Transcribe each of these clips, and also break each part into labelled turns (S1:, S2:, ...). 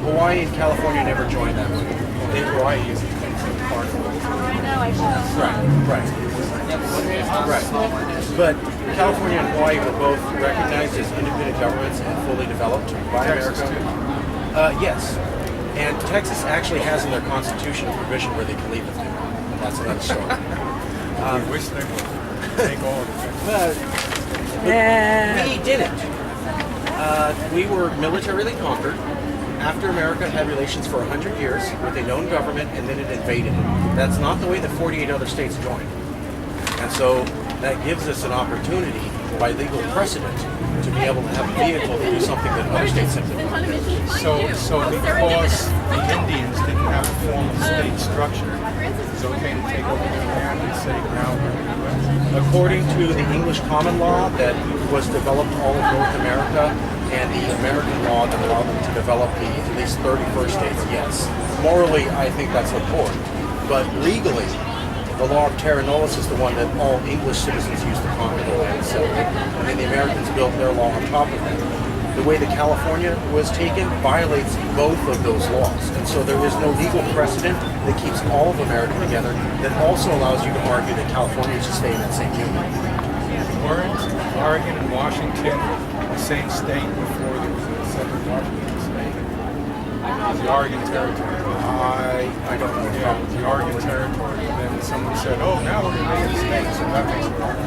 S1: Hawaii and California never joined that one.
S2: Hawaii is part of it.
S1: Right. But California and Hawaii were both recognized as independent governments and fully developed by
S2: Texas
S1: America.
S2: too.
S1: Yes. And Texas actually has in their constitution a provision where they can leave if they want. That's another story.
S2: We wish they would take all of it.
S1: But we didn't. We were militarily conquered after America had relations for 100 years with a known government, and then it invaded it. That's not the way that 48 other states joined. And so that gives us an opportunity by legal precedent to be able to have a vehicle to do something that other states simply don't.
S2: So because the Indians didn't have a formal state structure, it's okay to take over their land and say now we're in the U.S.?
S1: According to the English common law that was developed all of North America and the American law that allowed them to develop the at least 31st states, yes. Morally, I think that's important. But legally, the law of terra nullius is the one that all English citizens used to conquer the land and settle it. And then the Americans built their law on top of that. The way that California was taken violates both of those laws. And so there is no legal precedent that keeps all of America together that also allows you to argue that California should stay in that same union.
S2: Weren't Oregon and Washington the same state before there was a separate Washington state? The Oregon Territory.
S1: I don't know.
S2: Yeah, the Oregon Territory. And then someone said, oh, now we're going to make it a state, so that makes it Oregon.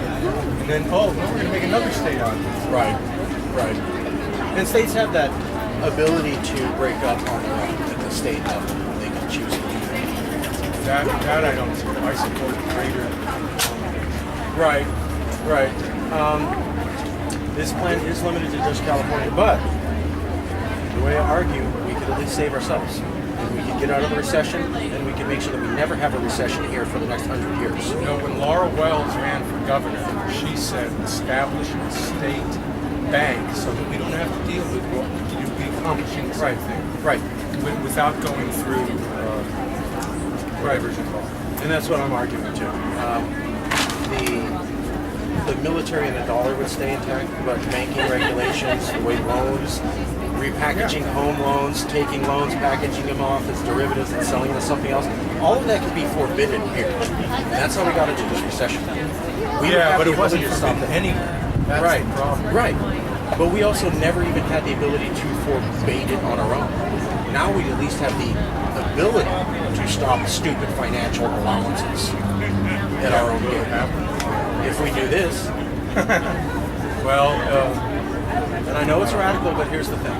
S2: And then, oh, no, we're going to make another state out of this.
S1: Right. And states have that ability to break up on their own at the state level. They can choose to do that.
S2: That I don't support. I support greater.
S1: Right. This plan is limited to just California, but the way I argue, we could at least save ourselves. And we could get out of the recession, and we can make sure that we never have a recession here for the next 100 years.
S2: You know, when Laura Wells ran for governor, she said establish a state bank so that we don't have to deal with what we accomplishing the same thing.
S1: Right.
S2: Without going through whatever's involved.
S1: And that's what I'm arguing too. The military and the dollar would stay intact, but banking regulations, the way loans, repackaging home loans, taking loans, packaging them off as derivatives and selling them as something else, all of that could be forbidden here. And that's how we got into this recession.
S2: But it wasn't forbidden anywhere. That's the problem.
S1: Right. But we also never even had the ability to forbade it on our own. Now we at least have the ability to stop stupid financial allowances at our own game. If we do this,
S2: well,
S1: and I know it's radical, but here's the thing.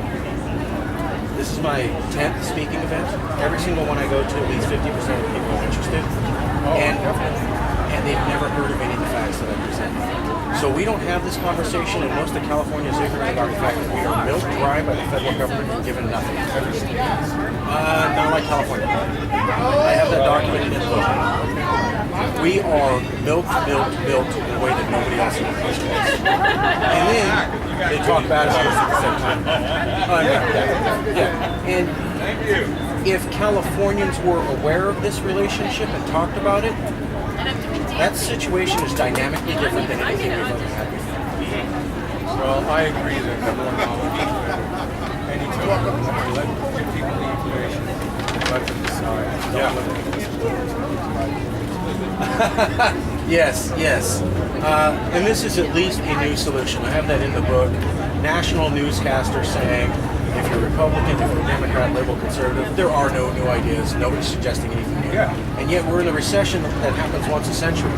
S1: This is my 10th speaking event. Every single one I go to, at least 50% of the people are interested. And they've never heard of any of the facts that I present. So we don't have this conversation, and most of California is ignorant about the fact that we are milked dry by the federal government and given nothing. Not like California. I have that documented in the book. We are milked in a way that nobody else in the country is. And then they talk bad about us at the same time. And if Californians were aware of this relationship and talked about it, that situation is dynamically different than anything we've ever had before.
S2: Well, I agree that the more knowledge, anytime, give people the information, let them decide.
S1: Yes. And this is at least a new solution. I have that in the book. National newscasters saying, if you're Republican, if you're Democrat, liberal, conservative, there are no new ideas. Nobody's suggesting anything new.
S2: Yeah.
S1: And yet we're in a recession that happens once a century.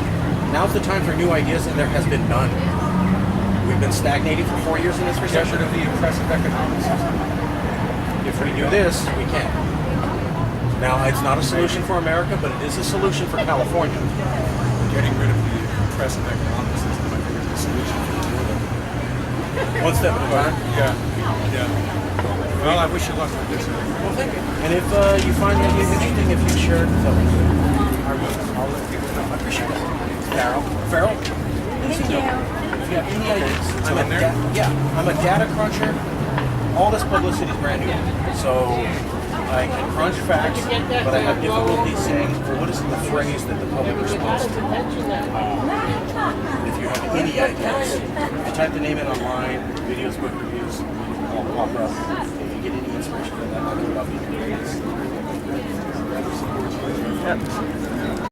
S1: Now's the time for new ideas, and there has been none. We've been stagnating for 4 years in this recession.
S2: Get rid of the oppressive economic system.
S1: If we do this, we can. Now, it's not a solution for America, but it is a solution for California.
S2: Getting rid of the oppressive economic system, I think, is a solution for the world.
S1: One step at a time.
S2: Yeah. Well, I wish you luck with this.
S1: Well, thank you. And if you find it interesting, if you share it with others, I'll let people know. I appreciate it. Farrell?
S3: Thank you.
S1: If you have any ideas, I'm a data cruncher. All this publicity is brand new. So I can crunch facts, but I have difficulty saying, well, what is the phrase that the public responds to? If you have any ideas, you type the name in online, videos, book reviews, all pop up. If you get any inspiration from that, I would love you.
S3: Yep.